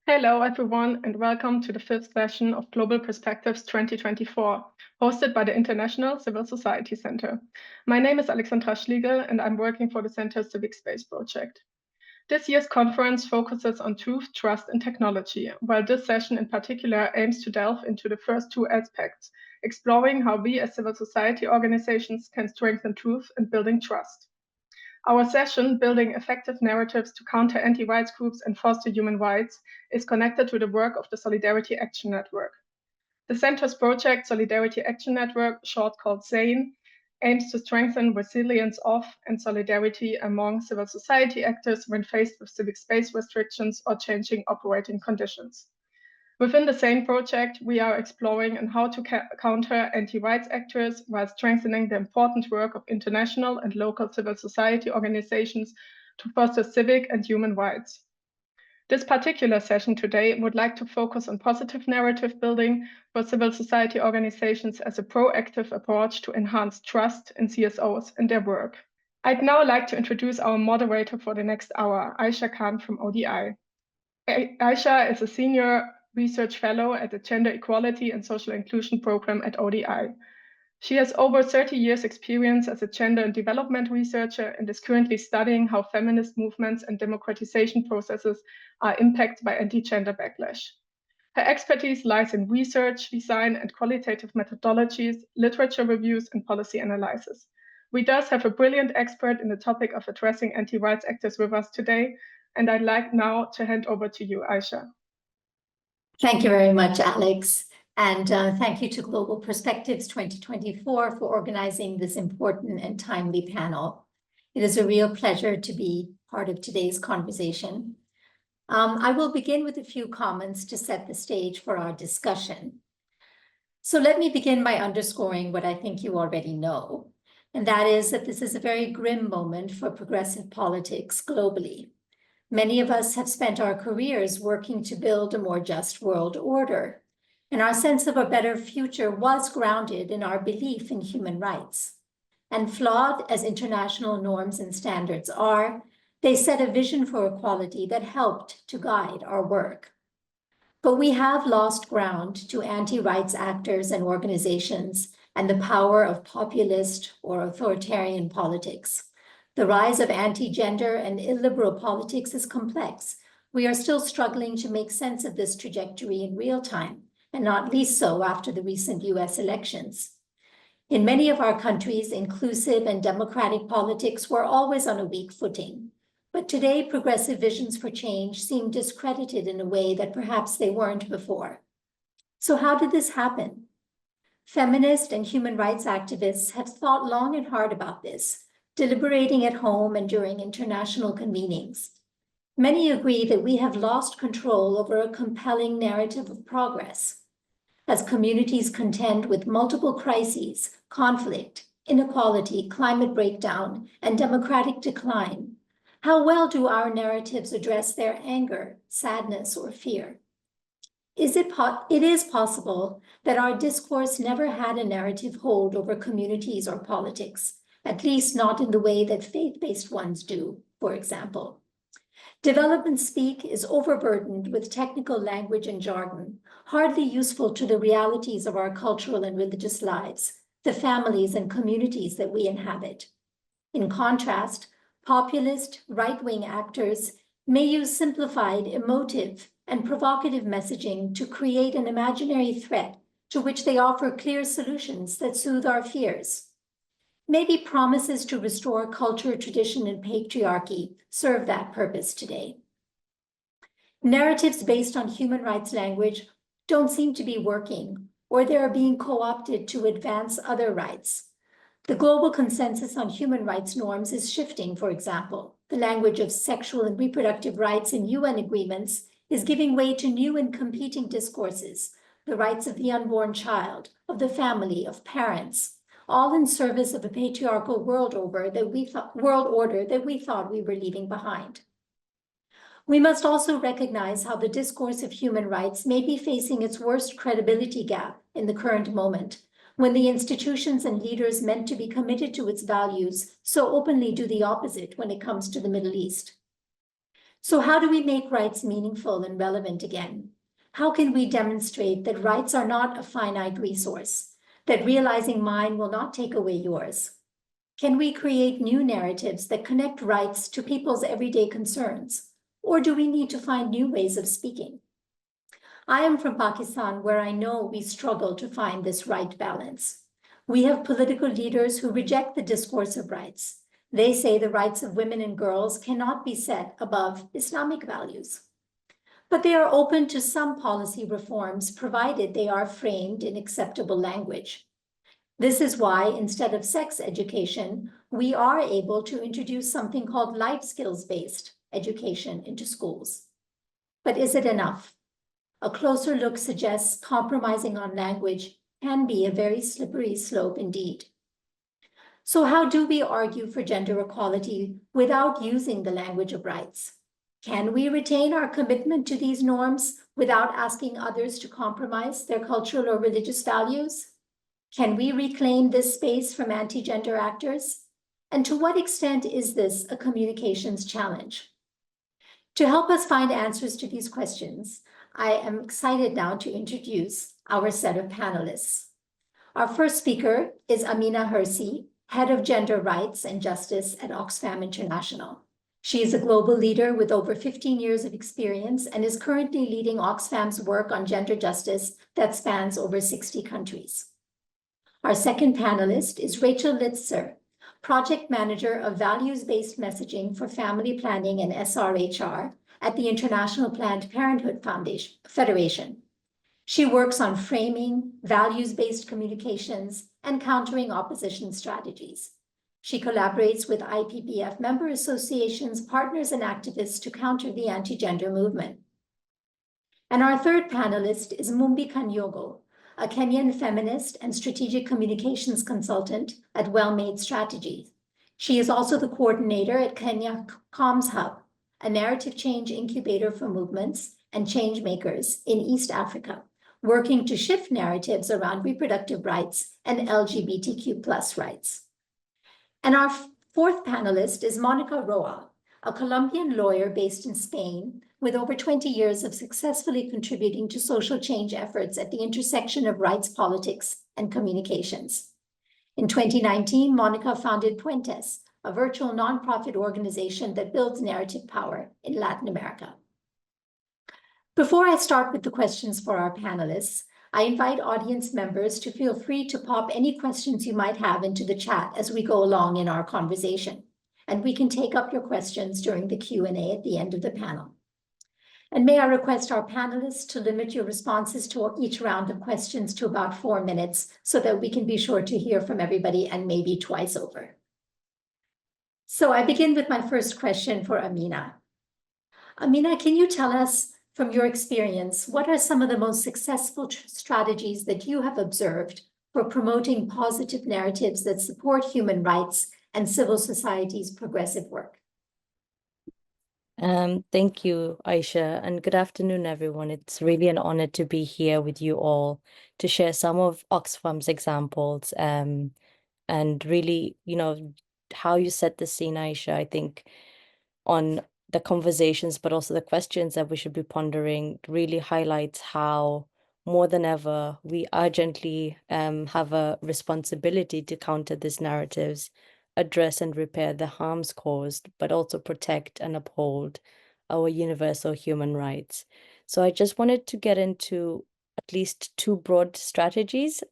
Hello, everyone, and welcome to the fifth session of Global Perspectives 2024, hosted by the International Civil Society Center. My name is Alexandra Schliegel, and I'm working for the Center's Civic Space Project. This year's conference focuses on truth, trust, and technology, while this session in particular aims to delve into the first two aspects, exploring how we as civil society organizations can strengthen truth and building trust. Our session, Building Effective Narratives to Counter Anti-Rights Groups and Foster Human Rights, is connected to the work of the Solidarity Action Network. The Center's project, Solidarity Action Network, short called SANE, aims to strengthen resilience of and solidarity among civil society actors when faced with civic space restrictions or changing operating conditions. Within the same project, we are exploring on how to counter anti-rights actors while strengthening the important work of international and local civil society organizations to foster civic and human rights. This particular session today would like to focus on positive narrative building for civil society organizations as a proactive approach to enhance trust in CSOs and their work. I'd now like to introduce our moderator for the next hour, Ayesha Khan from ODI. Ayesha is a senior research fellow at the Gender Equality and Social Inclusion Program at ODI. She has over 30 years experience as a gender and development researcher and is currently studying how feminist movements and democratization processes are impacted by anti-gender backlash. Her expertise lies in research, design, and qualitative methodologies, literature reviews, and policy analysis. We thus have a brilliant expert in the topic of addressing anti-rights actors with us today, and I'd like now to hand over to you, Ayesha. Thank you very much, Alex. And thank you to Global Perspectives 2024 for organizing this important and timely panel. It is a real pleasure to be part of today's conversation. I will begin with a few comments to set the stage for our discussion. So let me begin by underscoring what I think you already know, and that is that this is a very grim moment for progressive politics globally. Many of us have spent our careers working to build a more just world order, and our sense of a better future was grounded in our belief in human rights. And flawed as international norms and standards are, they set a vision for equality that helped to guide our work. But we have lost ground to anti-rights actors and organizations and the power of populist or authoritarian politics. The rise of anti-gender and illiberal politics is complex. We are still struggling to make sense of this trajectory in real time, and not least so after the recent US elections. In many of our countries, inclusive and democratic politics were always on a weak footing. But today, progressive visions for change seem discredited in a way that perhaps they weren't before. So how did this happen? Feminist and human rights activists have thought long and hard about this, deliberating at home and during international convenings. Many agree that we have lost control over a compelling narrative of progress. As communities contend with multiple crises, conflict, inequality, climate breakdown, and democratic decline, how well do our narratives address their anger, sadness, or fear? It is possible that our discourse never had a narrative hold over communities or politics, at least not in the way that faith-based ones do, for example. Development speak is overburdened with technical language and jargon, hardly useful to the realities of our cultural and religious lives, the families and communities that we inhabit. In contrast, populist right-wing actors may use simplified, emotive, and provocative messaging to create an imaginary threat to which they offer clear solutions that soothe our fears. Maybe promises to restore culture, tradition, and patriarchy serve that purpose today. Narratives based on human rights language don't seem to be working, or they are being co-opted to advance other rights. The global consensus on human rights norms is shifting, for example. The language of sexual and reproductive rights in UN agreements is giving way to new and competing discourses, the rights of the unborn child, of the family, of parents, all in service of a patriarchal world order that we thought we were leaving behind. We must also recognize how the discourse of human rights may be facing its worst credibility gap in the current moment, when the institutions and leaders meant to be committed to its values so openly do the opposite when it comes to the Middle East. So how do we make rights meaningful and relevant again? How can we demonstrate that rights are not a finite resource, that realizing mine will not take away yours? Can we create new narratives that connect rights to people's everyday concerns? Or do we need to find new ways of speaking? I am from Pakistan, where I know we struggle to find this right balance. We have political leaders who reject the discourse of rights. They say the rights of women and girls cannot be set above Islamic values. But they are open to some policy reforms, provided they are framed in acceptable language. This is why, instead of sex education, we are able to introduce something called life skills-based education into schools. But is it enough? A closer look suggests compromising on language can be a very slippery slope indeed. So how do we argue for gender equality without using the language of rights? Can we retain our commitment to these norms without asking others to compromise their cultural or religious values? Can we reclaim this space from anti-gender actors? And to what extent is this a communications challenge? To help us find answers to these questions, I am excited now to introduce our set of panelists. Our first speaker is Amina Hersi, Head of Gender Rights and Justice at Oxfam International. She is a global leader with over 15 years of experience and is currently leading Oxfam's work on gender justice that spans over 60 countries. Our second panelist is Rachel Litster, Project Manager of Values-Based Messaging for Family Planning and SRHR at the International Planned Parenthood Federation. She works on framing, values-based communications, and countering opposition strategies. She collaborates with IPPF member associations, partners, and activists to counter the anti-gender movement. And our third panelist is Mumbi Kanyogo, a Kenyan feminist and strategic communications consultant at Well-Made Strategies. She is also the coordinator at Kenya Comms Hub, a narrative change incubator for movements and change makers in East Africa, working to shift narratives around reproductive rights and LGBTQ+ rights. And our fourth panelist is Monica Roa, a Colombian lawyer based in Spain with over 20 years of successfully contributing to social change efforts at the intersection of rights, politics, and communications. In 2019, Monica founded Puentes, a virtual nonprofit organization that builds narrative power in Latin America. Before I start with the questions for our panelists, I invite audience members to feel free to pop any questions you might have into the chat as we go along in our conversation, and we can take up your questions during the Q&A at the end of the panel. And may I request our panelists to limit your responses to each round of questions to about 4 minutes so that we can be sure to hear from everybody and maybe twice over. So I begin with my first question for Amina. Amina, can you tell us, from your experience, what are some of the most successful strategies that you have observed for promoting positive narratives that support human rights and civil society's progressive work? Thank you, Ayesha, and good afternoon, everyone. It's really an honor to be here with you all to share some of Oxfam's examples, and really, how you set the scene, Ayesha, I think, on the conversations, but also the questions that we should be pondering really highlights how, more than ever, we urgently have a responsibility to counter these narratives, address and repair the harms caused, but also protect and uphold our universal human rights. So I just wanted to get into at least 2 broad strategies,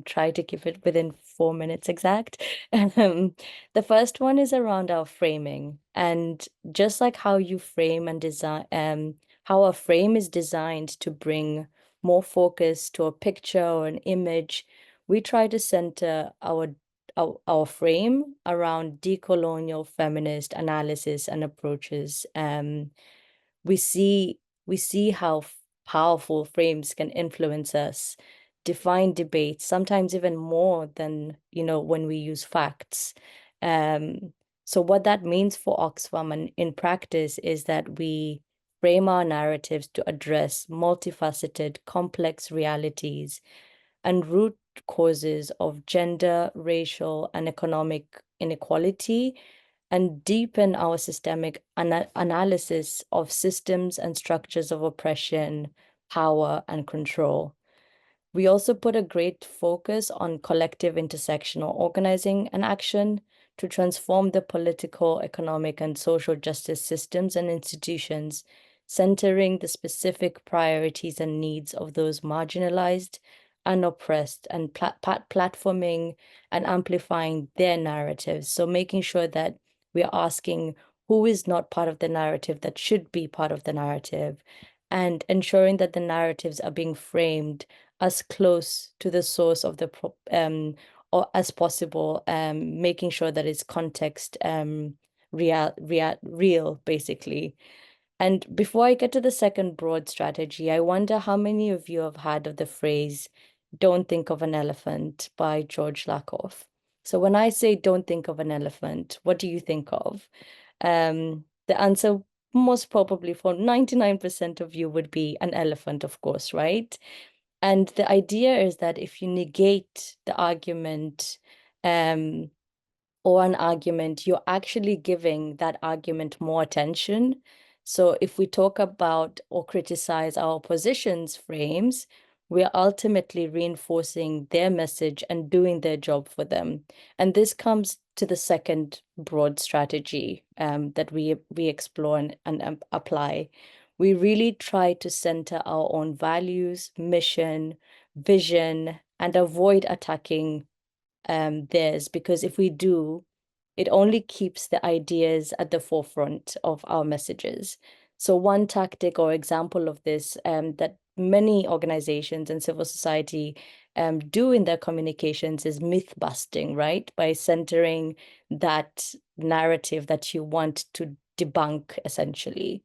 try to keep it within 4 minutes exact. The first one is around our framing, and just like how you frame and design, how a frame is designed to bring more focus to a picture or an image, we try to center our frame around decolonial feminist analysis and approaches. We see how powerful frames can influence us, define debates, sometimes even more than, when we use facts. So what that means for Oxfam and in practice is that we frame our narratives to address multifaceted, complex realities and root causes of gender, racial, and economic inequality, and deepen our systemic analysis of systems and structures of oppression, power, and control. We also put a great focus on collective intersectional organizing and action to transform the political, economic, and social justice systems and institutions, centering the specific priorities and needs of those marginalized and oppressed, and platforming and amplifying their narratives. So making sure that we are asking who is not part of the narrative that should be part of the narrative, and ensuring that the narratives are being framed as close to the source of the or as possible, making sure that it's context real, basically. And before I get to the second broad strategy, I wonder how many of you have heard of the phrase, "Don't think of an elephant" by George Lakoff. So when I say don't think of an elephant, what do you think of? The answer most probably for 99% of you would be an elephant, of course, right? And the idea is that if you negate the argument or an argument, you're actually giving that argument more attention. So if we talk about or criticize our opposition's frames, we're ultimately reinforcing their message and doing their job for them. And this comes to the second broad strategy that we explore and apply. We really try to center our own values, mission, vision, and avoid attacking theirs, because if we do, it only keeps the ideas at the forefront of our messages. So one tactic or example of this that many organizations and civil society do in their communications is myth busting, right? By centering that narrative that you want to debunk, essentially.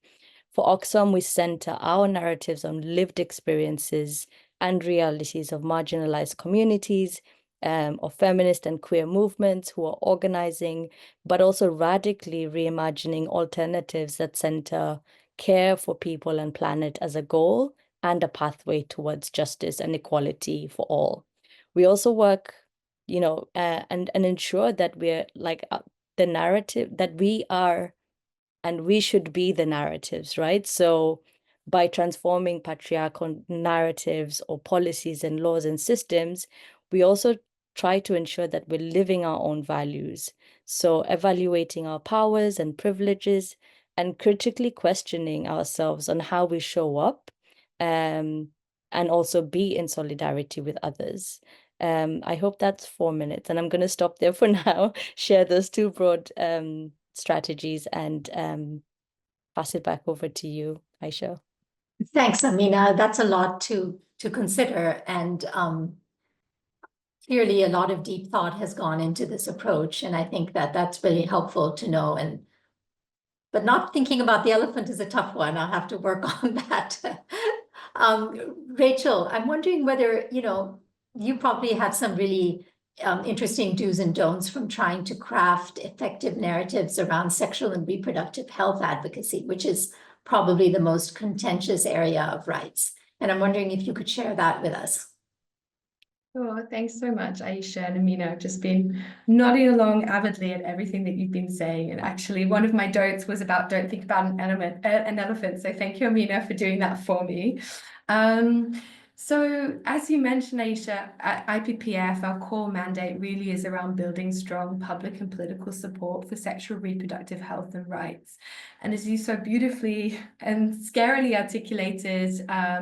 For Oxfam, we center our narratives on lived experiences and realities of marginalized communities, of feminist and queer movements who are organizing, but also radically reimagining alternatives that center care for people and planet as a goal and a pathway towards justice and equality for all. We also work, and ensure that we're like the narrative that we are, and we should be the narratives, right? So by transforming patriarchal narratives or policies and laws and systems, we also try to ensure that we're living our own values. So evaluating our powers and privileges and critically questioning ourselves on how we show up, and also be in solidarity with others. I hope that's 4 minutes, and I'm going to stop there for now, share those two broad strategies, and pass it back over to you, Ayesha. Thanks, Amina. That's a lot to consider, and clearly a lot of deep thought has gone into this approach, and I think that that's really helpful to know. But not thinking about the elephant is a tough one. I'll have to work on that. Rachel, I'm wondering whether, you probably have some really interesting do's and don'ts from trying to craft effective narratives around sexual and reproductive health advocacy, which is probably the most contentious area of rights. And I'm wondering if you could share that with us. Sure, thanks so much, Ayesha and Amina. I've just been nodding along avidly at everything that you've been saying. And actually, one of my don'ts was about don't think about an elephant. So thank you, Amina, for doing that for me. So as you mentioned, Ayesha, at IPPF, our core mandate really is around building strong public and political support for sexual reproductive health and rights. And as you so beautifully and scarily articulated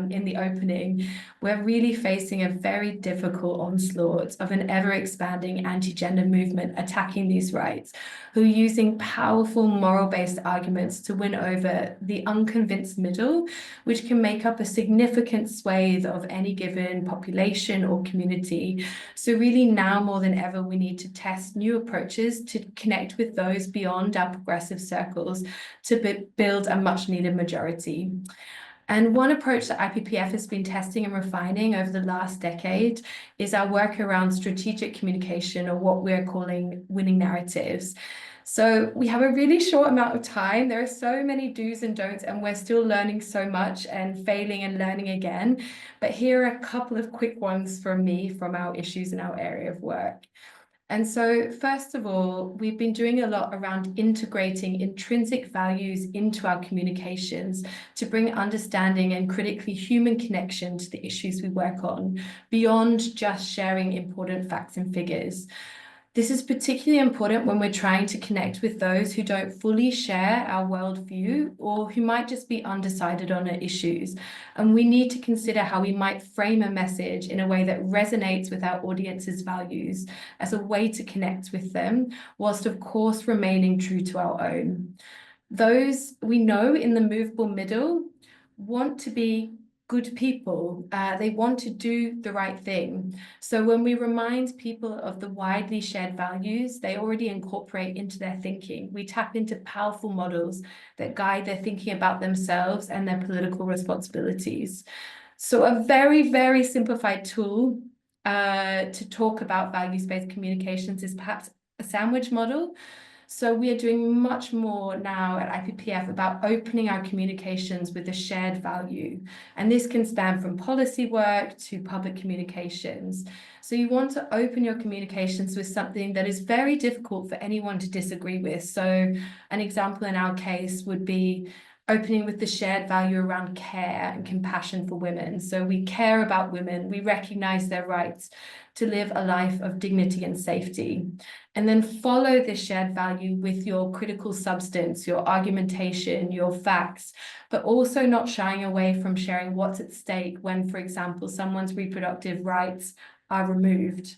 in the opening, we're really facing a very difficult onslaught of an ever-expanding anti-gender movement attacking these rights, who are using powerful moral-based arguments to win over the unconvinced middle, which can make up a significant swathe of any given population or community. So really now more than ever, we need to test new approaches to connect with those beyond our progressive circles to build a much needed majority. And one approach that IPPF has been testing and refining over the last decade is our work around strategic communication, or what we're calling winning narratives. So we have a really short amount of time. There are so many do's and don'ts, and we're still learning so much and failing and learning again. But here are a couple of quick ones from me from our issues in our area of work. And so, first of all, we've been doing a lot around integrating intrinsic values into our communications to bring understanding and critically human connection to the issues we work on, beyond just sharing important facts and figures. This is particularly important when we're trying to connect with those who don't fully share our worldview or who might just be undecided on our issues. And we need to consider how we might frame a message in a way that resonates with our audience's values as a way to connect with them, whilst of course remaining true to our own. Those we know in the movable middle want to be good people. They want to do the right thing. So when we remind people of the widely shared values they already incorporate into their thinking, we tap into powerful models that guide their thinking about themselves and their political responsibilities. So a very, very simplified tool to talk about values-based communications is perhaps a sandwich model. So we are doing much more now at IPPF about opening our communications with a shared value. And this can span from policy work to public communications. So you want to open your communications with something that is very difficult for anyone to disagree with. So an example in our case would be opening with the shared value around care and compassion for women. So we care about women, we recognize their rights to live a life of dignity and safety. And then follow this shared value with your critical substance, your argumentation, your facts, but also not shying away from sharing what's at stake when, for example, someone's reproductive rights are removed.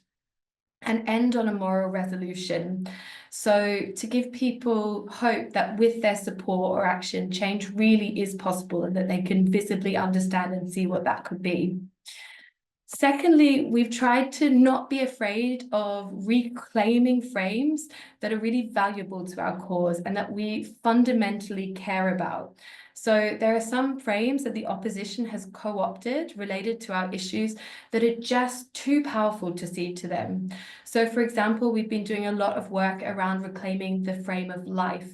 And end on a moral resolution. So to give people hope that with their support or action, change really is possible and that they can visibly understand and see what that could be. Secondly, we've tried to not be afraid of reclaiming frames that are really valuable to our cause and that we fundamentally care about. So there are some frames that the opposition has co-opted related to our issues that are just too powerful to cede to them. So for example, we've been doing a lot of work around reclaiming the frame of life.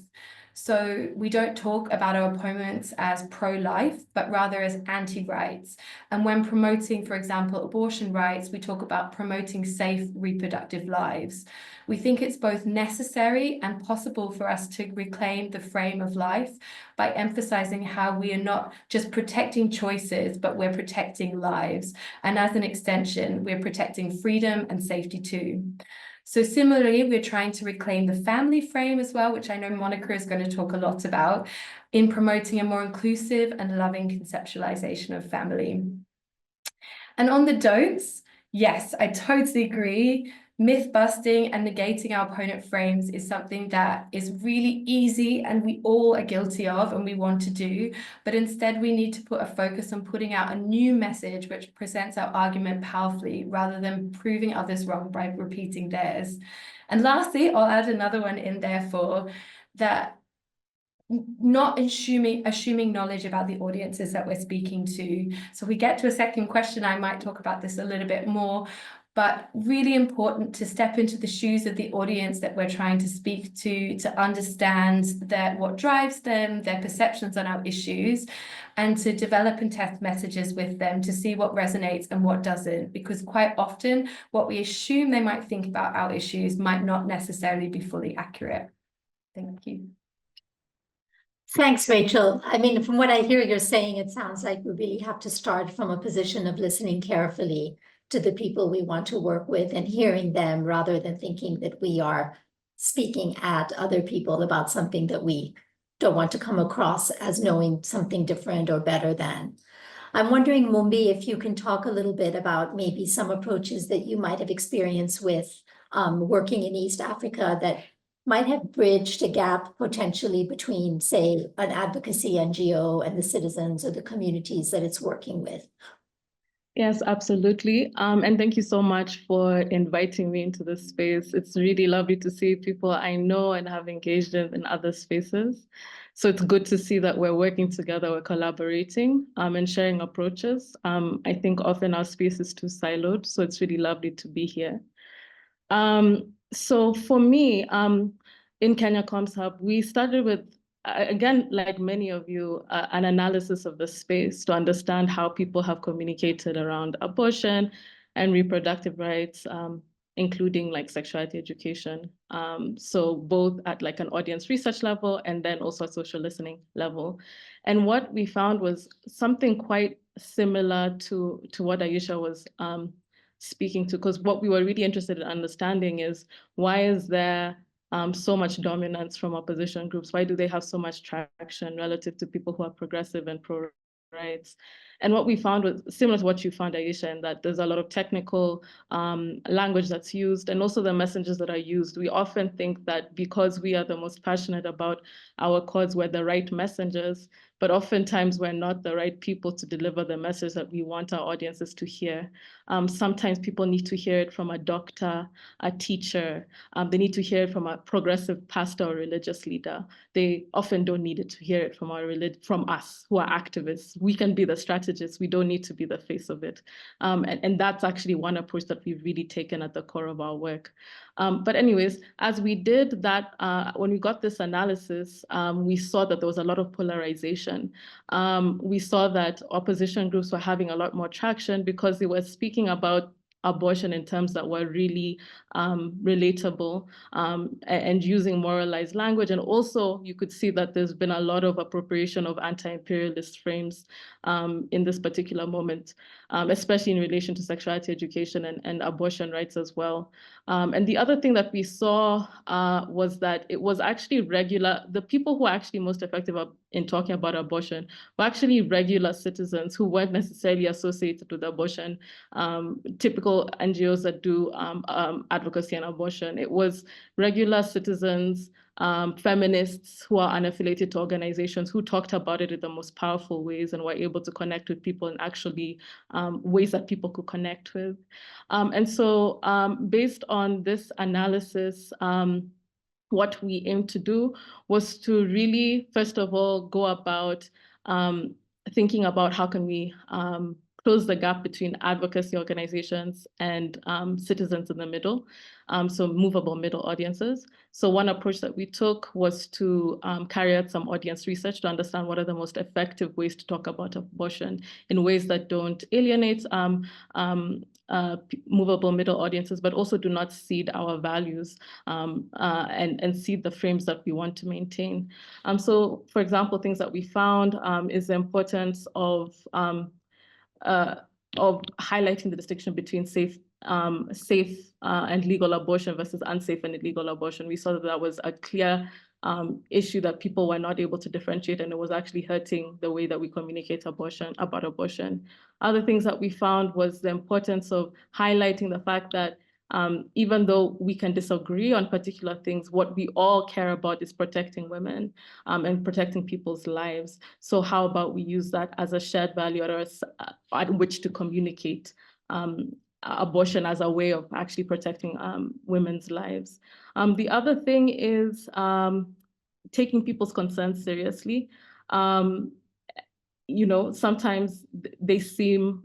So we don't talk about our opponents as pro-life, but rather as anti-rights. And when promoting, for example, abortion rights, we talk about promoting safe reproductive lives. We think it's both necessary and possible for us to reclaim the frame of life by emphasizing how we are not just protecting choices, but we're protecting lives. And as an extension, we're protecting freedom and safety too. So similarly, we're trying to reclaim the family frame as well, which I know Monica is going to talk a lot about, in promoting a more inclusive and loving conceptualization of family. And on the don'ts, yes, I totally agree. Myth busting and negating our opponent frames is something that is really easy and we all are guilty of and we want to do, but instead we need to put a focus on putting out a new message which presents our argument powerfully rather than proving others wrong by repeating theirs. And lastly, I'll add another one in there for that, not assuming knowledge about the audiences that we're speaking to. So we get to a second question, I might talk about this a little bit more, but really important to step into the shoes of the audience that we're trying to speak to understand what drives them, their perceptions on our issues, and to develop and test messages with them to see what resonates and what doesn't, because quite often what we assume they might think about our issues might not necessarily be fully accurate. Thank you. Thanks, Rachel. I mean, from what I hear you're saying, it sounds like we really have to start from a position of listening carefully to the people we want to work with and hearing them rather than thinking that we are speaking at other people about something that we don't want to come across as knowing something different or better than. I'm wondering, Mumbi, if you can talk a little bit about maybe some approaches that you might have experienced with working in East Africa that might have bridged a gap potentially between, say, an advocacy NGO and the citizens or the communities that it's working with. Yes, absolutely. And thank you so much for inviting me into this space. It's really lovely to see people I know and have engaged in other spaces. So it's good to see that we're working together, we're collaborating and sharing approaches. I think often our space is too siloed, so it's really lovely to be here. So for me, in Kenya Comms Hub, we started with, again, like many of you, an analysis of the space to understand how people have communicated around abortion and reproductive rights including like sexuality education. So both at like an audience research level and then also a social listening level. And what we found was something quite similar to what Ayesha was speaking to, because what we were really interested in understanding is, why is there so much dominance from opposition groups? Why do they have so much traction relative to people who are progressive and pro-rights? And what we found was similar to what you found, Ayesha, in that there's a lot of technical language that's used, and also the messages that are used. We often think that because we are the most passionate about our cause, we're the right messengers, but oftentimes we're not the right people to deliver the message that we want our audiences to hear. Sometimes people need to hear it from a doctor, a teacher. They need to hear it from a progressive pastor or religious leader. They often don't need it to hear it from us who are activists. We can be the strategists. We don't need to be the face of it. And that's actually one approach that we've really taken at the core of our work. But anyways, as we did that, when we got this analysis, we saw that there was a lot of polarization. We saw that opposition groups were having a lot more traction because they were speaking about abortion in terms that were really relatable and using moralized language. And also you could see that there's been a lot of appropriation of anti-imperialist frames in this particular moment, especially in relation to sexuality education and abortion rights as well. And the other thing that we saw was that it was actually the people who are actually most effective in talking about abortion were actually regular citizens who weren't necessarily associated with abortion, typical NGOs that do advocacy on abortion. It was regular citizens, feminists who are unaffiliated to organizations who talked about it in the most powerful ways and were able to connect with people in actually ways that people could connect with. And so based on this analysis, what we aimed to do was to really, first of all, go about thinking about how can we close the gap between advocacy organizations and citizens in the middle, so movable middle audiences. So one approach that we took was to carry out some audience research to understand what are the most effective ways to talk about abortion in ways that don't alienate movable middle audiences, but also do not cede our values and cede the frames that we want to maintain. So for example, things that we found is the importance of highlighting the distinction between safe and legal abortion versus unsafe and illegal abortion. We saw that that was a clear issue that people were not able to differentiate, and it was actually hurting the way that we communicate about abortion. Other things that we found was the importance of highlighting the fact that even though we can disagree on particular things, what we all care about is protecting women and protecting people's lives. So how about we use that as a shared value at which to communicate abortion as a way of actually protecting women's lives. The other thing is taking people's concerns seriously. You know, sometimes they seem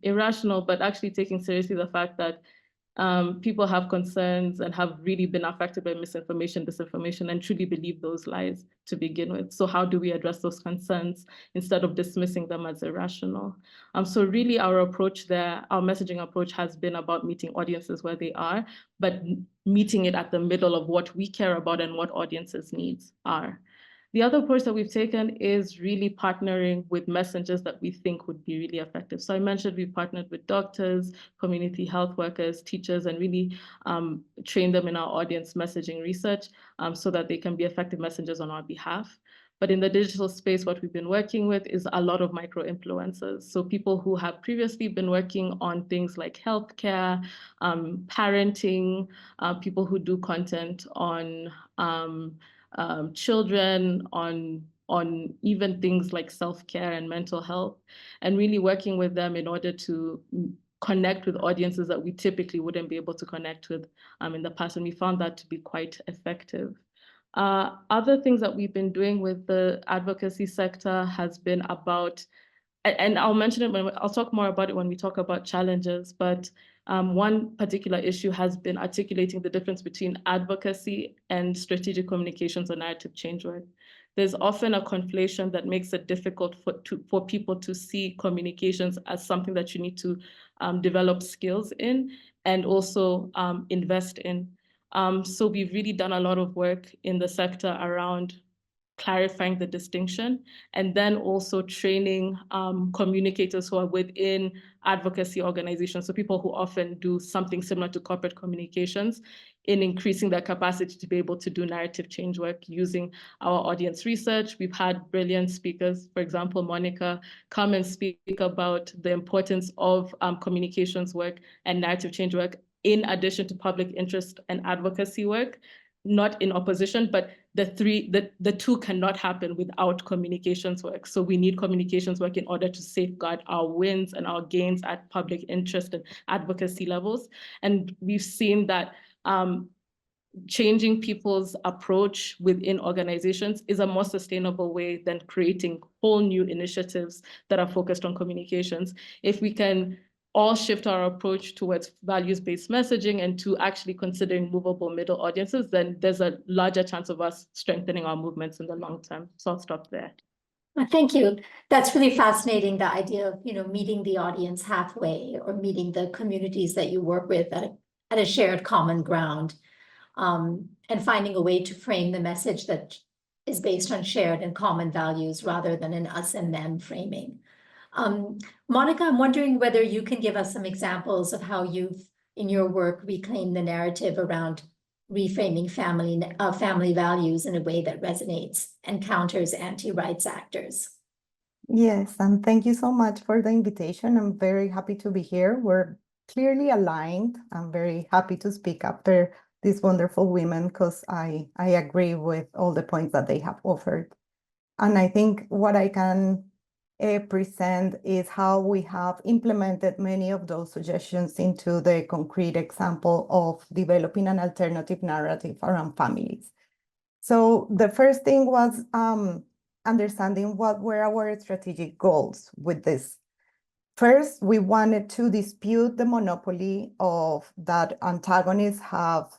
irrational, but actually taking seriously the fact that people have concerns and have really been affected by misinformation, disinformation, and truly believe those lies to begin with. So how do we address those concerns instead of dismissing them as irrational? So really our approach there, our messaging approach has been about meeting audiences where they are, but meeting it at the middle of what we care about and what audiences' needs are. The other approach that we've taken is really partnering with messengers that we think would be really effective. So I mentioned we partnered with doctors, community health workers, teachers, and really train them in our audience messaging research so that they can be effective messengers on our behalf. But in the digital space, what we've been working with is a lot of micro-influencers. So people who have previously been working on things like healthcare, parenting, people who do content on children, on even things like self-care and mental health, and really working with them in order to connect with audiences that we typically wouldn't be able to connect with in the past. And we found that to be quite effective. Other things that we've been doing with the advocacy sector has been about, and I'll mention it I'll talk more about it when we talk about challenges, but one particular issue has been articulating the difference between advocacy and strategic communications or narrative change work. There's often a conflation that makes it difficult for people to see communications as something that you need to develop skills in. and also invest in. So we've really done a lot of work in the sector around clarifying the distinction, and then also training communicators who are within advocacy organizations, so people who often do something similar to corporate communications, in increasing their capacity to be able to do narrative change work using our audience research. We've had brilliant speakers, for example, Monica, come and speak about the importance of communications work and narrative change work, in addition to public interest and advocacy work, not in opposition, but the two cannot happen without communications work. So we need communications work in order to safeguard our wins and our gains at public interest and advocacy levels. And we've seen that changing people's approach within organizations is a more sustainable way than creating whole new initiatives that are focused on communications. If we can all shift our approach towards values-based messaging and to actually considering movable middle audiences, then there's a larger chance of us strengthening our movements in the long term. So I'll stop there. Thank you. That's really fascinating, the idea of, meeting the audience halfway, or meeting the communities that you work with at a shared common ground, and finding a way to frame the message that is based on shared and common values rather than an us and them framing. Monica, I'm wondering whether you can give us some examples of how you've, in your work, reclaimed the narrative around reframing family values in a way that resonates and counters anti-rights actors. Yes, and thank you so much for the invitation. I'm very happy to be here. We're clearly aligned. I'm very happy to speak after these wonderful women, because I agree with all the points that they have offered. And I think what I can present is how we have implemented many of those suggestions into the concrete example of developing an alternative narrative around families. So the first thing was understanding what were our strategic goals with this. First, we wanted to dispute the monopoly of that antagonists have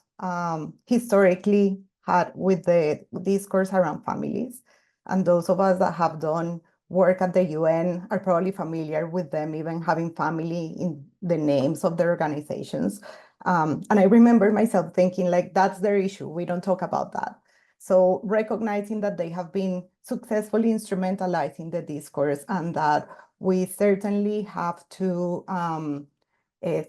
historically had with the discourse around families. And those of us that have done work at the UN are probably familiar with them even having family in the names of their organizations. And I remember myself thinking, like, that's their issue. We don't talk about that. So recognizing that they have been successfully instrumentalizing the discourse, and that we certainly have to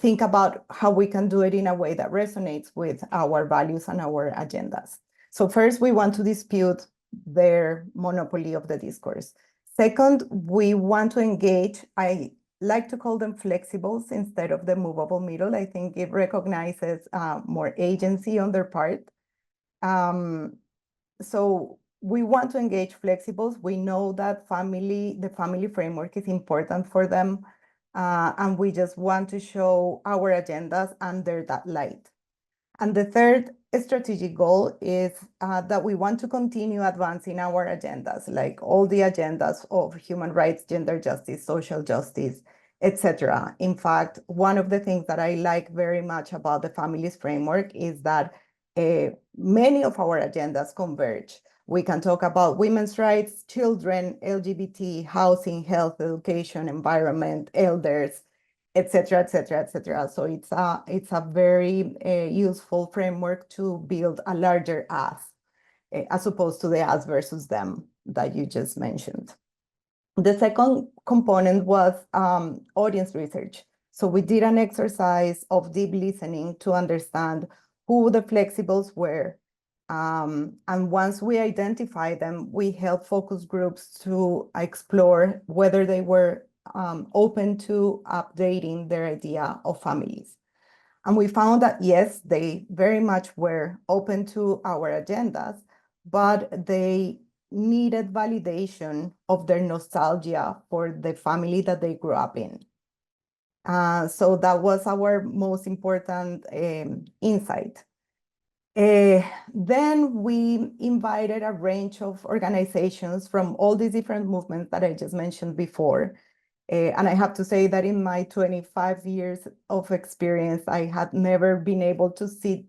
think about how we can do it in a way that resonates with our values and our agendas. So first, we want to dispute their monopoly of the discourse. Second, we want to engage. I like to call them flexibles instead of the movable middle. I think it recognizes more agency on their part. So we want to engage flexibles. We know that the family framework is important for them. And we just want to show our agendas under that light. And the third strategic goal is that we want to continue advancing our agendas, like all the agendas of human rights, gender justice, social justice, etc. In fact, one of the things that I like very much about the families framework is that many of our agendas converge. We can talk about women's rights, children, LGBT, housing, health, education, environment, elders, etc., etc., etc. So it's a very useful framework to build a larger us, as opposed to the us versus them that you just mentioned. The second component was audience research. So we did an exercise of deep listening to understand who the flexibles were. And once we identified them, we helped focus groups to explore whether they were open to updating their idea of families. And we found that, yes, they very much were open to our agendas, but they needed validation of their nostalgia for the family that they grew up in. So that was our most important insight. Then we invited a range of organizations from all these different movements that I just mentioned before. And I have to say that in my 25 years of experience, I had never been able to sit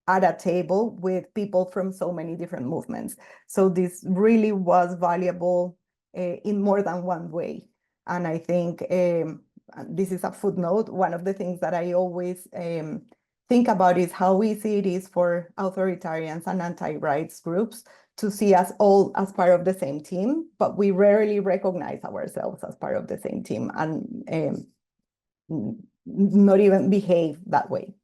at a table with people from so many different movements. So this really was valuable in more than one way. And I think this is a footnote, one of the things that I always think about is how easy it is for authoritarians and anti-rights groups to see us all as part of the same team, but we rarely recognize ourselves as part of the same team and not even behave that way.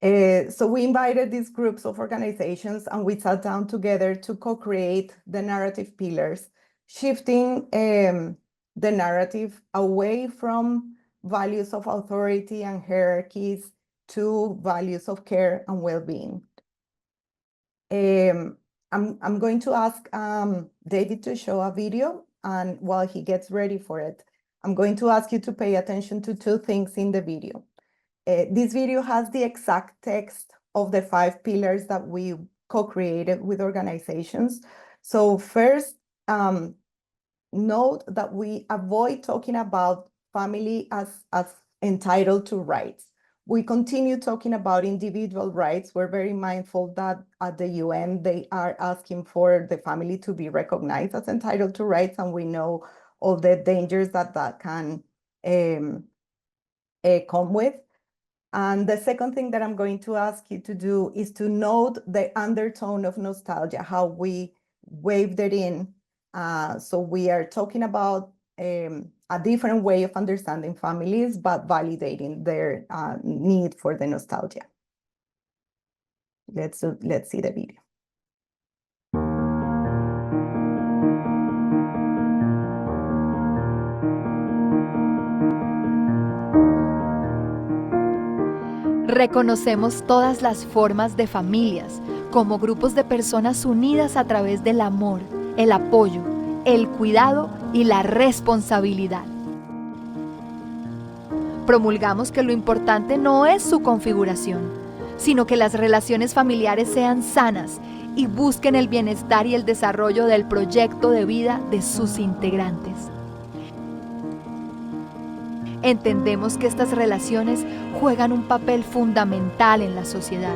So we invited these groups of organizations and we sat down together to co-create the narrative pillars, shifting the narrative away from values of authority and hierarchies to values of care and well-being. I'm going to ask David to show a video, and while he gets ready for it, I'm going to ask you to pay attention to two things in the video. This video has the exact text of the 5 pillars that we co-created with organizations. So first, note that we avoid talking about family as entitled to rights. We continue talking about individual rights. We're very mindful that at the UN, they are asking for the family to be recognized as entitled to rights, and we know all the dangers that that can come with. And the second thing that I'm going to ask you to do is to note the undertone of nostalgia, how we waved it in. So we are talking about a different way of understanding families, but validating their need for the nostalgia. Let's see the video. Reconocemos todas las formas de familias como grupos de personas unidas a través del amor, el apoyo, el cuidado y la responsabilidad. Promulgamos que lo importante no es su configuración, sino que las relaciones familiares sean sanas y busquen el bienestar y el desarrollo del proyecto de vida de sus integrantes. Entendemos que estas relaciones juegan un papel fundamental en la sociedad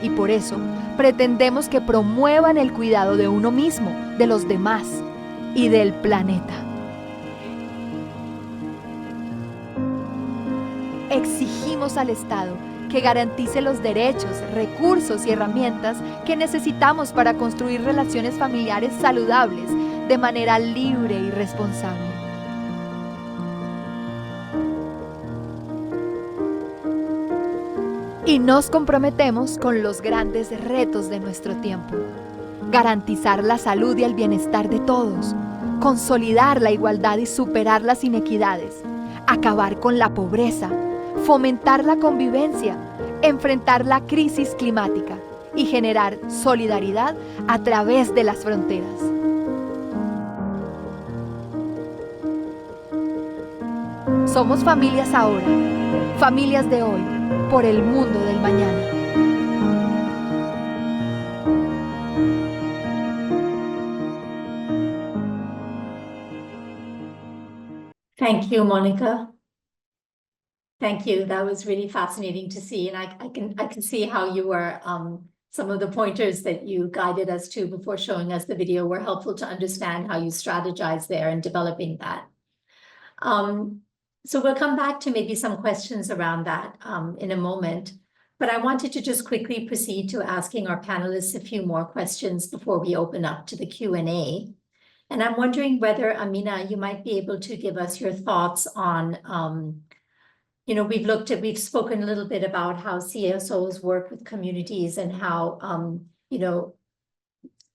y por eso pretendemos que promuevan el cuidado de uno mismo, de los demás y del planeta. Exigimos al Estado que garantice los derechos, recursos y herramientas que necesitamos para construir relaciones familiares saludables de manera libre y responsable. Y nos comprometemos con los grandes retos de nuestro tiempo. Garantizar la salud y el bienestar de todos, consolidar la igualdad y superar las inequidades, acabar con la pobreza, fomentar la convivencia, enfrentar la crisis climática y generar solidaridad a través de las fronteras. Somos familias ahora, familias de hoy, por el mundo del mañana. Thank you, Monica. Thank you. That was really fascinating to see, and I can see how you were some of the pointers that you guided us to before showing us the video were helpful to understand how you strategize there in developing that. So we'll come back to maybe some questions around that in a moment, but I wanted to just quickly proceed to asking our panelists a few more questions before we open up to the Q&A. And I'm wondering whether, Amina, you might be able to give us your thoughts on, you know, we've spoken a little bit about how CSOs work with communities and how, you know,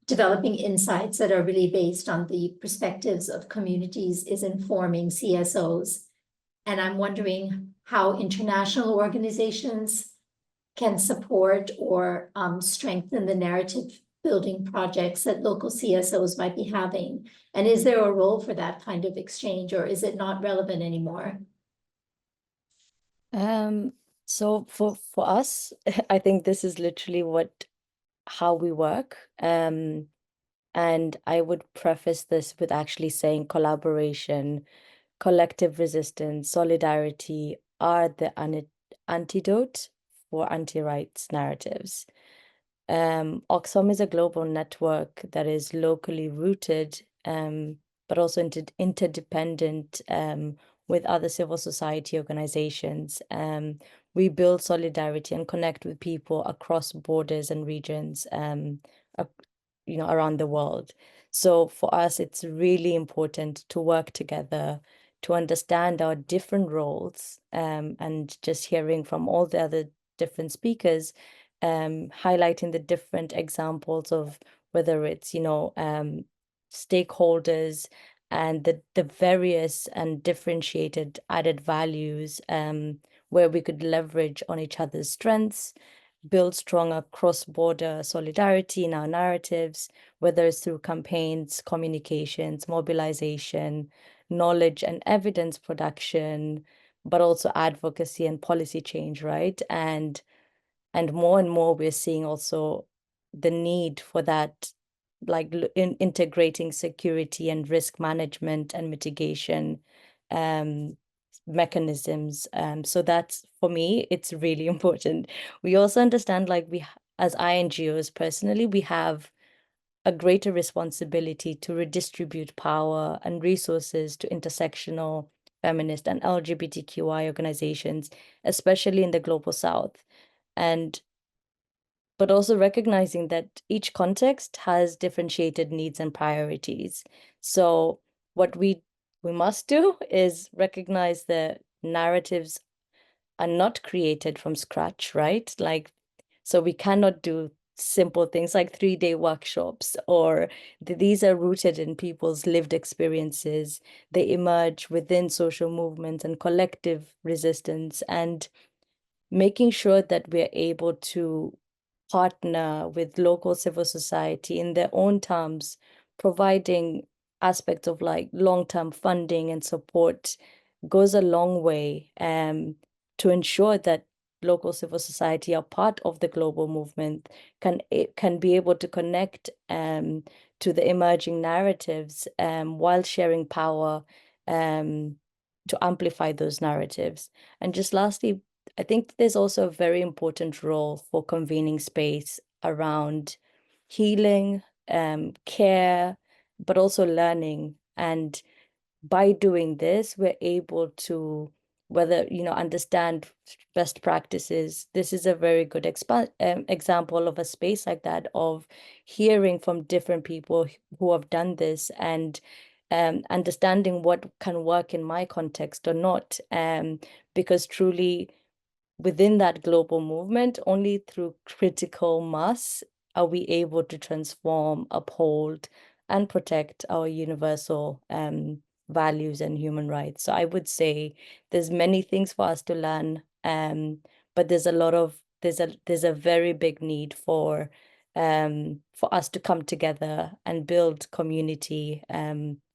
developing insights that are really based on the perspectives of communities is informing CSOs. And I'm wondering how international organizations can support or strengthen the narrative building projects that local CSOs might be having. And is there a role for that kind of exchange, or is it not relevant anymore? So for us, I think this is literally how we work. And I would preface this with actually saying collaboration, collective resistance, solidarity are the antidote for anti-rights narratives. Oxfam is a global network that is locally rooted, but also interdependent with other civil society organizations. We build solidarity and connect with people across borders and regions, around the world. So for us, it's really important to work together, to understand our different roles, and just hearing from all the other different speakers, highlighting the different examples of whether it's, stakeholders and the various and differentiated added values, where we could leverage on each other's strengths, build stronger cross-border solidarity in our narratives, whether it's through campaigns, communications, mobilization, knowledge and evidence production, but also advocacy and policy change, right? And more we're seeing also the need for that, like integrating security and risk management and mitigation mechanisms. So that's, for me, it's really important. We also understand, like, as INGOs personally, we have a greater responsibility to redistribute power and resources to intersectional, feminist, and LGBTQI organizations, especially in the global South. But also recognizing that each context has differentiated needs and priorities. So what we must do is recognize that narratives are not created from scratch, right? Like, so we cannot do simple things like 3-day workshops, or these are rooted in people's lived experiences. They emerge within social movements and collective resistance, and making sure that we're able to partner with local civil society in their own terms, providing aspects of like long-term funding and support goes a long way, to ensure that local civil society are part of the global movement, can be able to connect to the emerging narratives, while sharing power to amplify those narratives. And just lastly, I think there's also a very important role for convening space around healing, care, but also learning. And by doing this, we're able to understand best practices. This is a very good example of a space like that, of hearing from different people who have done this, and understanding what can work in my context or not. Because truly, within that global movement, only through critical mass are we able to transform, uphold, and protect our universal values and human rights. So I would say there's many things for us to learn, but there's a very big need for us to come together and build community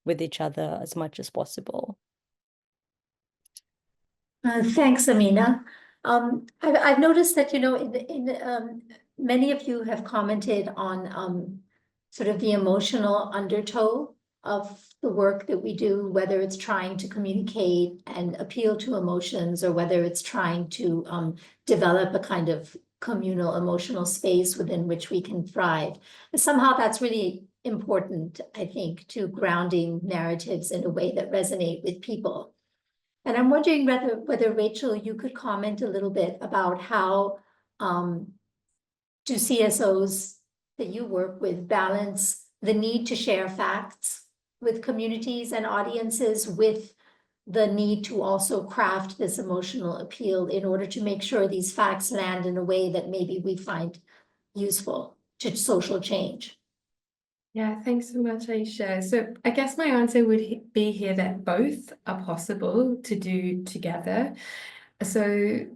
with each other as much as possible. Thanks, Amina. I've noticed that, many of you have commented on sort of the emotional undertow of the work that we do, whether it's trying to communicate and appeal to emotions, or whether it's trying to develop a kind of communal emotional space within which we can thrive. And somehow that's really important, I think, to grounding narratives in a way that resonate with people. And I'm wondering whether Rachel, you could comment a little bit about how do CSOs that you work with balance the need to share facts with communities and audiences with the need to also craft this emotional appeal in order to make sure these facts land in a way that maybe we find useful to social change. Yeah, thanks so much, Ayesha. So I guess my answer would be here that both are possible to do together. So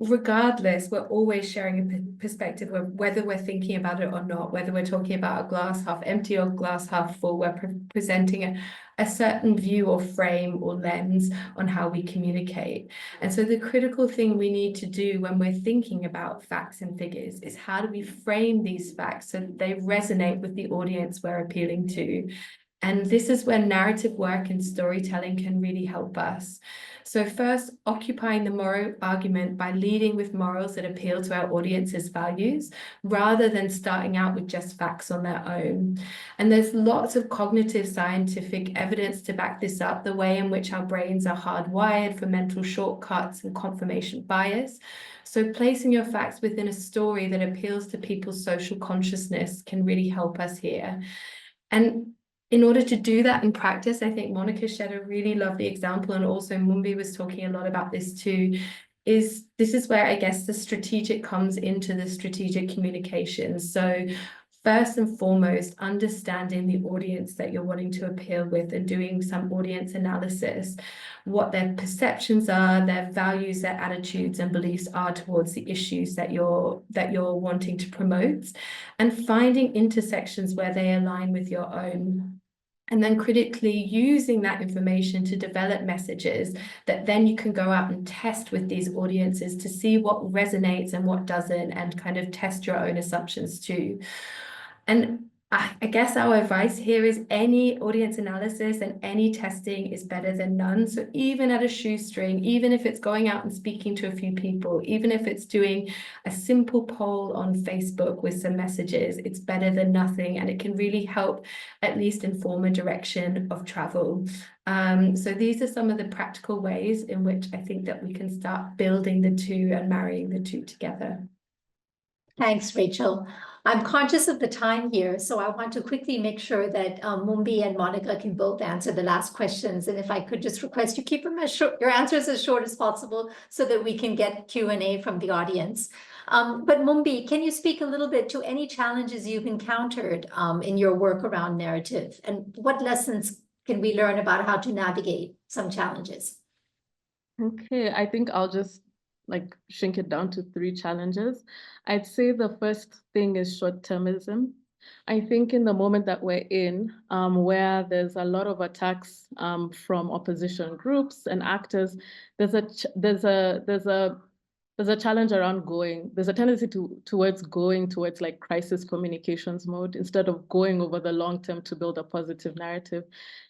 regardless, we're always sharing a perspective of whether we're thinking about it or not, whether we're talking about a glass half empty or glass half full, we're presenting a certain view or frame or lens on how we communicate. And so the critical thing we need to do when we're thinking about facts and figures is how do we frame these facts so that they resonate with the audience we're appealing to. And this is where narrative work and storytelling can really help us. So first, occupying the moral argument by leading with morals that appeal to our audience's values, rather than starting out with just facts on their own. And there's lots of cognitive scientific evidence to back this up, the way in which our brains are hardwired for mental shortcuts and confirmation bias. So placing your facts within a story that appeals to people's social consciousness can really help us here. And in order to do that in practice, I think Monica shared a really lovely example, and also Mumbi was talking a lot about this too, this is where I guess the strategic comes into the strategic communication. So first and foremost, understanding the audience that you're wanting to appeal with and doing some audience analysis, what their perceptions are, their values, their attitudes and beliefs are towards the issues that you're wanting to promote, and finding intersections where they align with your own. And then critically using that information to develop messages that then you can go out and test with these audiences to see what resonates and what doesn't, and kind of test your own assumptions too. And I guess our advice here is any audience analysis and any testing is better than none. So even at a shoestring, even if it's going out and speaking to a few people, even if it's doing a simple poll on Facebook with some messages, it's better than nothing. And it can really help at least inform a direction of travel. So these are some of the practical ways in which I think that we can start building the two and marrying the two together. Thanks, Rachel. I'm conscious of the time here, so I want to quickly make sure that Mumbi and Monica can both answer the last questions. And if I could just request you keep them your answers as short as possible so that we can get Q&A from the audience. But Mumbi, can you speak a little bit to any challenges you've encountered in your work around narrative? And what lessons can we learn about how to navigate some challenges? Okay, I think I'll just shrink it down to 3 challenges. I'd say the first thing is short-termism. I think in the moment that we're in, where there's a lot of attacks from opposition groups and actors, there's a challenge around there's a tendency towards going towards crisis communications mode instead of going over the long term to build a positive narrative.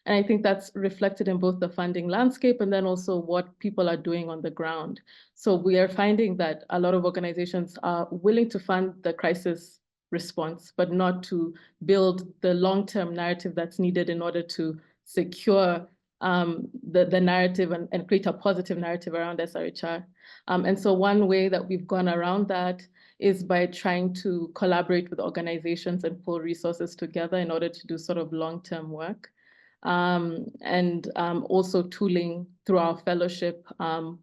And I think that's reflected in both the funding landscape and then also what people are doing on the ground. So we are finding that a lot of organizations are willing to fund the crisis response, but not to build the long-term narrative that's needed in order to secure the narrative and create a positive narrative around SRHR. And so one way that we've gone around that is by trying to collaborate with organizations and pull resources together in order to do sort of long-term work. And also tooling through our fellowship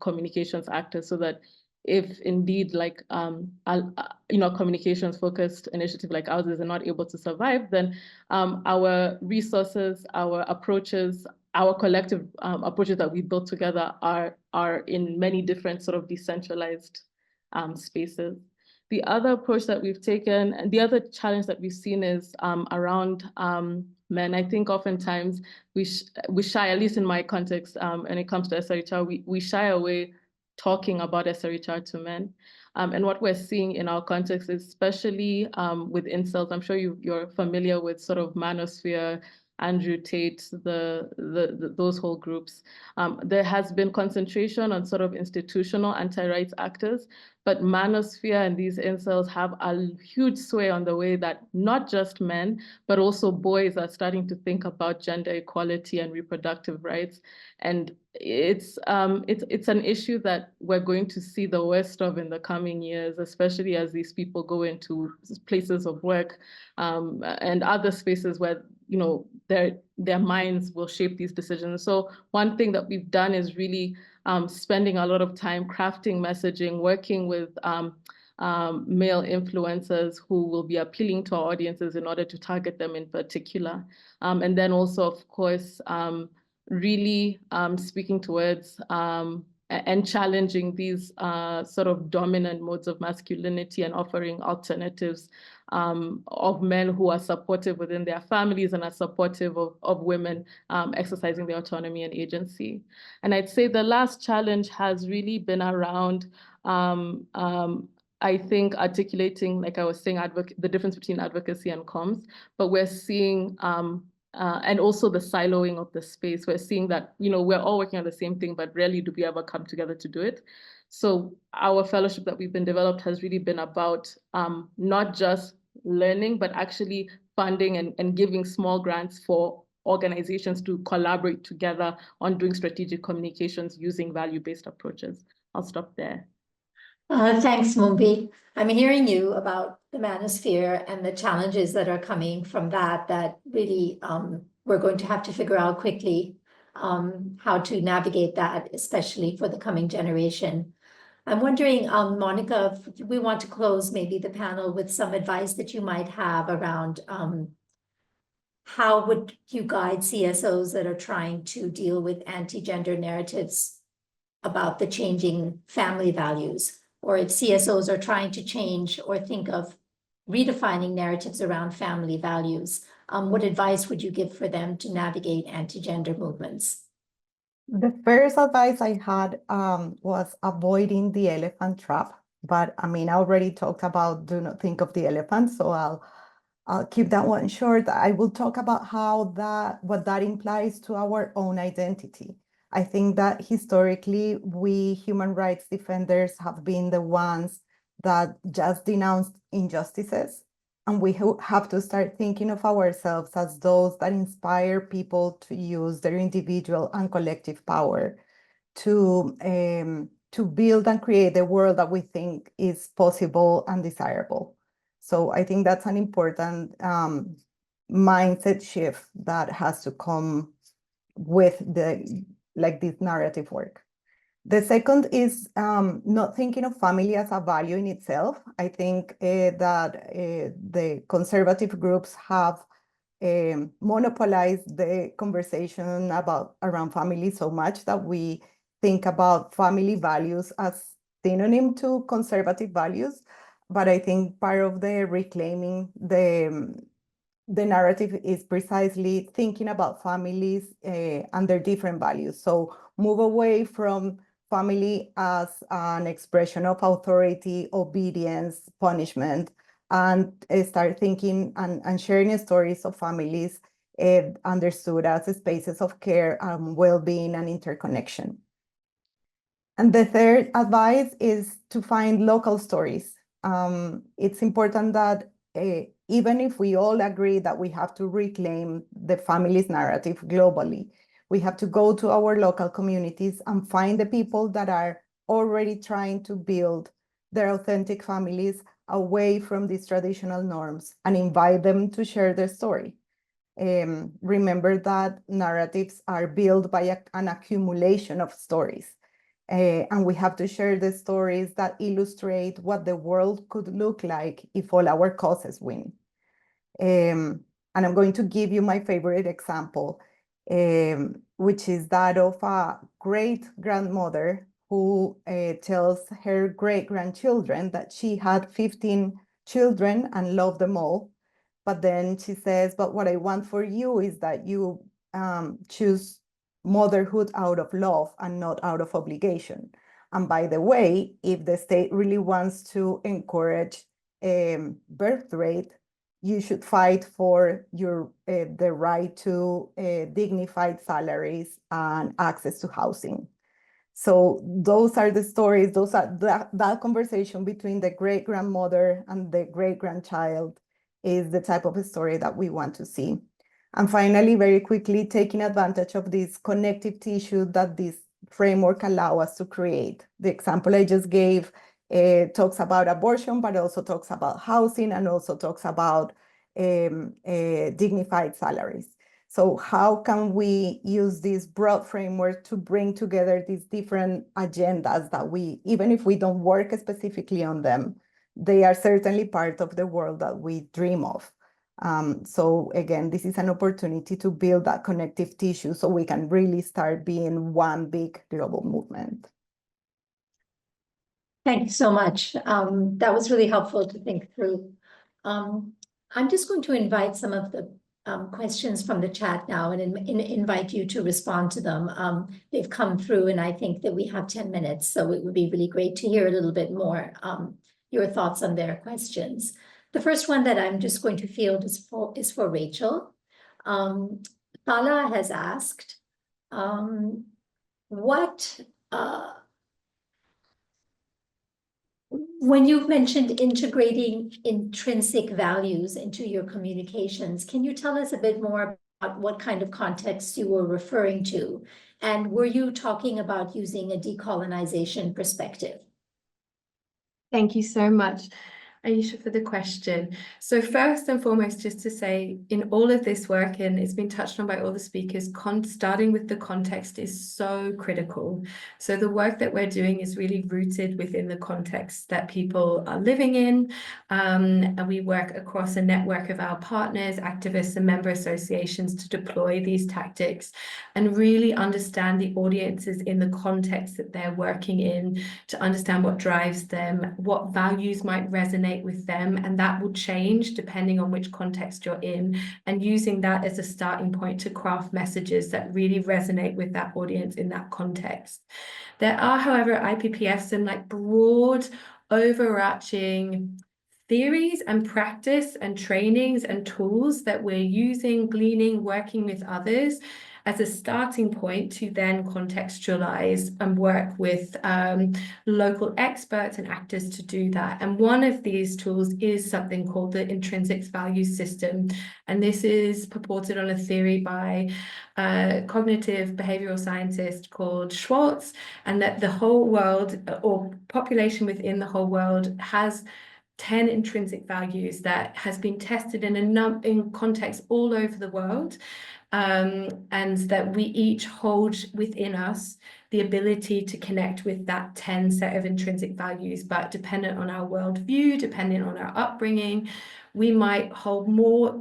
communications actors, so that if indeed communications focused initiative like ours is not able to survive, then our resources, our approaches, our collective approaches that we built together are in many different sort of decentralized spaces. The other approach that we've taken, and the other challenge that we've seen is around men. I think oftentimes we shy, at least in my context, when it comes to SRHR, we shy away talking about SRHR to men. And what we're seeing in our context, especially with incels, I'm sure you're familiar with sort of Manosphere, Andrew Tate, those whole groups. There has been concentration on sort of institutional anti-rights actors, but Manosphere and these incels have a huge sway on the way that not just men, but also boys are starting to think about gender equality and reproductive rights. And it's an issue that we're going to see the worst of in the coming years, especially as these people go into places of work and other spaces where their minds will shape these decisions. So one thing that we've done is really spending a lot of time crafting messaging, working with male influencers who will be appealing to our audiences in order to target them in particular. And then also, of course, really speaking towards and challenging these sort of dominant modes of masculinity and offering alternatives of men who are supportive within their families and are supportive of women exercising their autonomy and agency. And I'd say the last challenge has really been around, I think, articulating, like I was saying, the difference between advocacy and comms, but we're seeing and also the siloing of the space. We're seeing that, we're all working on the same thing, but rarely do we ever come together to do it. So our fellowship that we've been developed has really been about not just learning, but actually funding and giving small grants for organizations to collaborate together on doing strategic communications using value-based approaches. I'll stop there. Thanks, Mumbi. I'm hearing you about the manosphere and the challenges that are coming from that really we're going to have to figure out quickly how to navigate that, especially for the coming generation. I'm wondering, Monica, if we want to close maybe the panel with some advice that you might have around how would you guide CSOs that are trying to deal with anti-gender narratives about the changing family values, or if CSOs are trying to change or think of redefining narratives around family values, what advice would you give for them to navigate anti-gender movements? The first advice I had was avoiding the elephant trap, but I mean, I already talked about do not think of the elephant, so I'll keep that one short. I will talk about what that implies to our own identity. I think that historically, we human rights defenders have been the ones that just denounced injustices. And we have to start thinking of ourselves as those that inspire people to use their individual and collective power to build and create the world that we think is possible and desirable. So I think that's an important mindset shift that has to come with this narrative work. The second is not thinking of family as a value in itself. I think that the conservative groups have monopolized the conversation around family so much that we think about family values as synonym to conservative values. But I think part of the reclaiming the narrative is precisely thinking about families and their different values. So move away from family as an expression of authority, obedience, punishment, and start thinking and sharing stories of families understood as spaces of care, well-being, and interconnection. And the third advice is to find local stories. It's important that even if we all agree that we have to reclaim the family's narrative globally, we have to go to our local communities and find the people that are already trying to build their authentic families away from these traditional norms and invite them to share their story. Remember that narratives are built by an accumulation of stories. And we have to share the stories that illustrate what the world could look like if all our causes win. And I'm going to give you my favorite example, which is that of a great-grandmother who tells her great-grandchildren that she had 15 children and loved them all. But then she says, but what I want for you is that you choose motherhood out of love and not out of obligation. And by the way, if the state really wants to encourage birth rate, you should fight for the right to dignified salaries and access to housing. So those are the stories, that conversation between the great-grandmother and the great-grandchild is the type of a story that we want to see. And finally, very quickly, taking advantage of this connective tissue that this framework allows us to create. The example I just gave talks about abortion, but also talks about housing and also talks about dignified salaries. So how can we use this broad framework to bring together these different agendas that even if we don't work specifically on them, they are certainly part of the world that we dream of. So again, this is an opportunity to build that connective tissue so we can really start being one big global movement. Thank you so much. That was really helpful to think through. I'm just going to invite some of the questions from the chat now and invite you to respond to them. They've come through and I think that we have 10 minutes, so it would be really great to hear a little bit more your thoughts on their questions. The first one that I'm just going to field is for Rachel. Tala has asked, when you've mentioned integrating intrinsic values into your communications, can you tell us a bit more about what kind of context you were referring to? And were you talking about using a decolonization perspective? Thank you so much, Ayesha, for the question. So first and foremost, just to say, in all of this work, and it's been touched on by all the speakers, starting with the context is so critical. So the work that we're doing is really rooted within the context that people are living in. And we work across a network of our partners, activists, and member associations to deploy these tactics and really understand the audiences in the context that they're working in, to understand what drives them, what values might resonate with them, and that will change depending on which context you're in, and using that as a starting point to craft messages that really resonate with that audience in that context. There are, however, IPPF some like broad overarching theories and practice and trainings and tools that we're using, gleaning, working with others as a starting point to then contextualize and work with local experts and actors to do that. And one of these tools is something called the intrinsic value system. And this is purported on a theory by a cognitive behavioral scientist called Schwartz, and that the whole world or population within the whole world has 10 intrinsic values that has been tested in contexts all over the world. And that we each hold within us the ability to connect with that 10 set of intrinsic values, but dependent on our worldview, depending on our upbringing, we might hold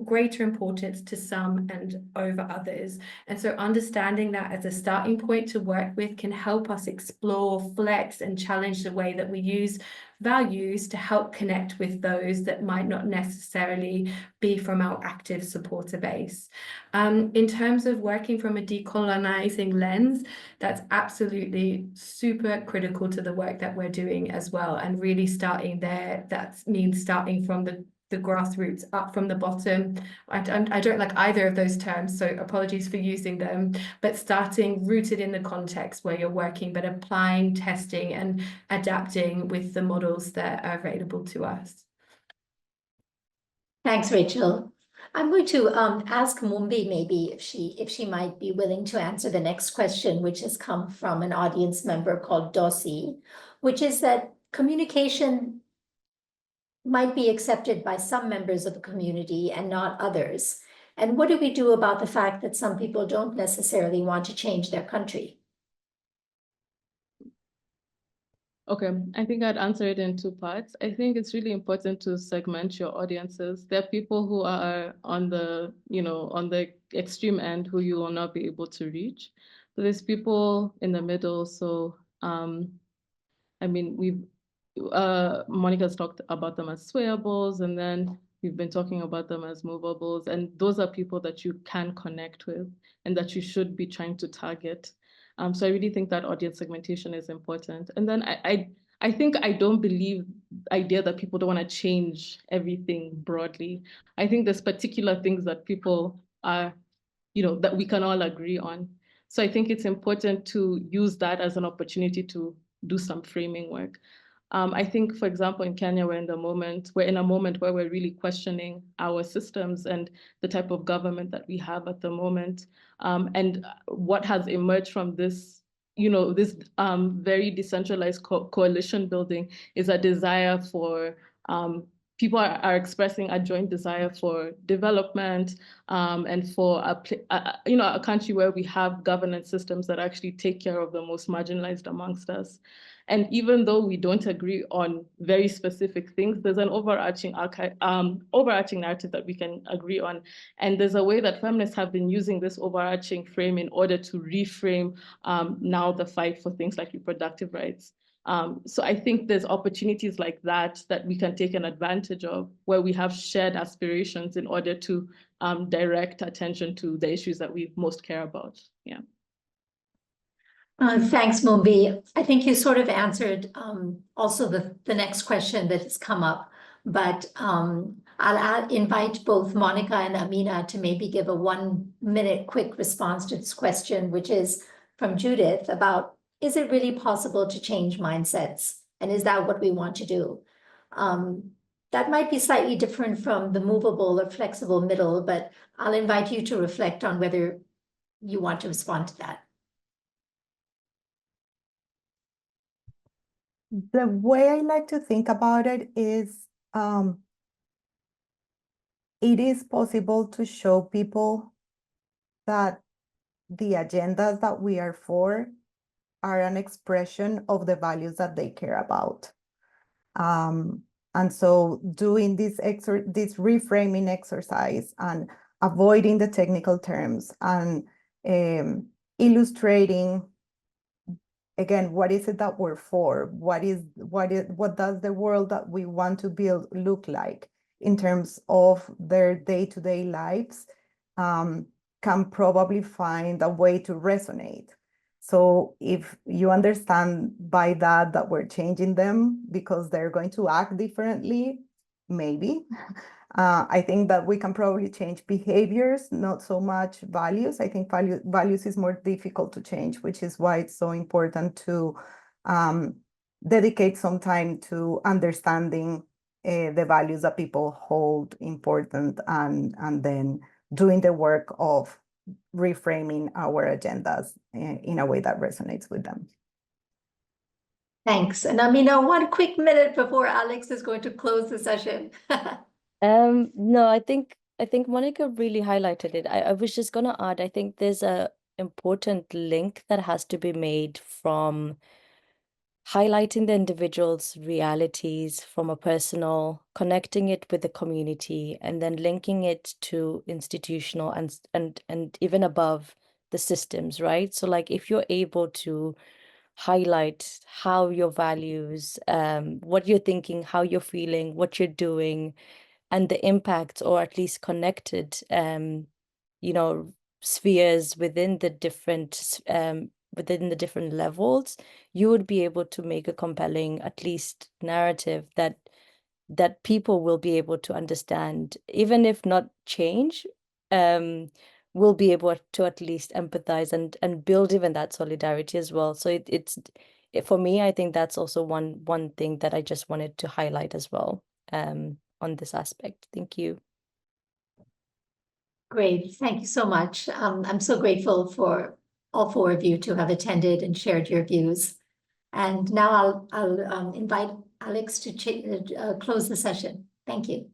greater importance to some and over others. And so understanding that as a starting point to work with can help us explore, flex, and challenge the way that we use values to help connect with those that might not necessarily be from our active supporter base. In terms of working from a decolonizing lens, that's absolutely super critical to the work that we're doing as well. And really starting there, that means starting from the grassroots, up from the bottom. I don't like either of those terms, so apologies for using them, but starting rooted in the context where you're working, but applying, testing, and adapting with the models that are available to us. Thanks, Rachel. I'm going to ask Mumbi maybe if she might be willing to answer the next question, which has come from an audience member called Dossi, which is that communication might be accepted by some members of the community and not others. And what do we do about the fact that some people don't necessarily want to change their country? Okay, I think I'd answer it in two parts. I think it's really important to segment your audiences. There are people who are on the, on the extreme end who you will not be able to reach. So there's people in the middle. So, I mean, Monica's talked about them as swayables, and then we've been talking about them as movables. And those are people that you can connect with and that you should be trying to target. So I really think that audience segmentation is important. And then I think I don't believe the idea that people don't want to change everything broadly. I think there's particular things that people are, that we can all agree on. So I think it's important to use that as an opportunity to do some framing work. I think, for example, in Kenya, we're in a moment where we're really questioning our systems and the type of government that we have at the moment. And what has emerged from this, this very decentralized coalition building is a desire for, people are expressing a joint desire for development, and for a country where we have governance systems that actually take care of the most marginalized amongst us. And even though we don't agree on very specific things, there's an overarching narrative that we can agree on. And there's a way that feminists have been using this overarching frame in order to reframe now the fight for things like reproductive rights. So I think there's opportunities like that we can take an advantage of, where we have shared aspirations in order to direct attention to the issues that we most care about. Yeah. Thanks, Mumbi. I think you sort of answered also the next question that has come up, but I'll invite both Monica and Amina to maybe give a 1-minute quick response to this question, which is from Judith about, is it really possible to change mindsets? And is that what we want to do? That might be slightly different from the movable or flexible middle, but I'll invite you to reflect on whether you want to respond to that. The way I like to think about it is it is possible to show people that the agendas that we are for are an expression of the values that they care about. And so doing this reframing exercise and avoiding the technical terms and illustrating, again, what is it that we're for? What does the world that we want to build look like in terms of their day-to-day lives, can probably find a way to resonate. So if you understand by that we're changing them because they're going to act differently, maybe. I think that we can probably change behaviors, not so much values. I think values is more difficult to change, which is why it's so important to dedicate some time to understanding the values that people hold important and then doing the work of reframing our agendas in a way that resonates with them. Thanks. And Amina, 1 quick minute before Alex is going to close the session. No, I think Monica really highlighted it. I was just gonna add, I think there's a important link that has to be made from highlighting the individual's realities from a personal, connecting it with the community, and then linking it to institutional and even above the systems, right? So like if you're able to highlight how your values, what you're thinking, how you're feeling, what you're doing, and the impact, or at least connected, spheres within the different levels, you would be able to make a compelling, at least narrative that people will be able to understand, even if not change, will be able to at least empathize and build even that solidarity as well. So for me, I think that's also one thing that I just wanted to highlight as well, on this aspect. Thank you. Great, thank you so much. I'm so grateful for all 4 of you to have attended and shared your views. And now I'll invite Alex to close the session. Thank you.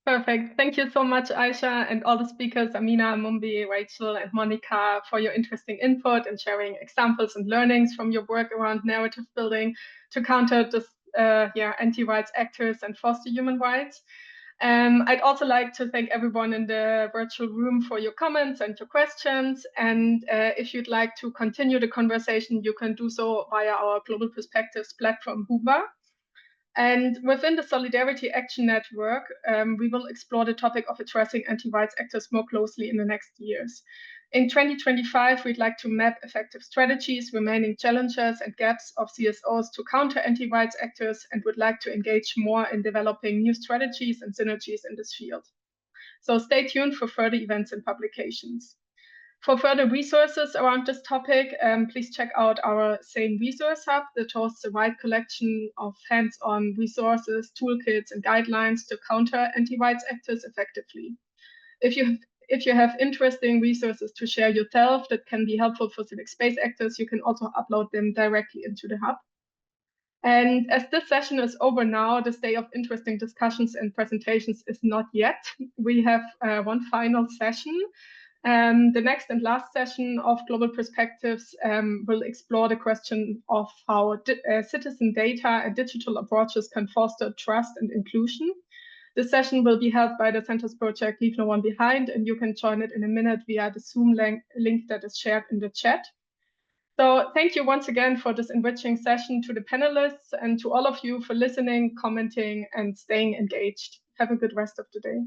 Perfect. Thank you so much, Ayesha, and all the speakers, Amina, Mumbi, Rachel, and Monica, for your interesting input and sharing examples and learnings from your work around narrative building to counter this, anti-rights actors and foster human rights. I'd also like to thank everyone in the virtual room for your comments and your questions. And if you'd like to continue the conversation, you can do so via our Global Perspectives platform, Hoover. And within the Solidarity Action Network, we will explore the topic of addressing anti-rights actors more closely in the next years. In 2025, we'd like to map effective strategies, remaining challenges and gaps of CSOs to counter anti-rights actors, and would like to engage more in developing new strategies and synergies in this field. So stay tuned for further events and publications. For further resources around this topic, please check out our Sane Resource Hub that hosts a wide collection of hands-on resources, toolkits, and guidelines to counter anti-rights actors effectively. If you have interesting resources to share yourself that can be helpful for civic space actors, you can also upload them directly into the hub. And as this session is over now, this day of interesting discussions and presentations is not yet. We have one final session. The next and last session of Global Perspectives will explore the question of how citizen data and digital approaches can foster trust and inclusion. This session will be held by the Center's project Leave No One Behind, and you can join it in a minute via the Zoom link that is shared in the chat. So thank you once again for this enriching session, to the panelists and to all of you for listening, commenting, and staying engaged. Have a good rest of the day.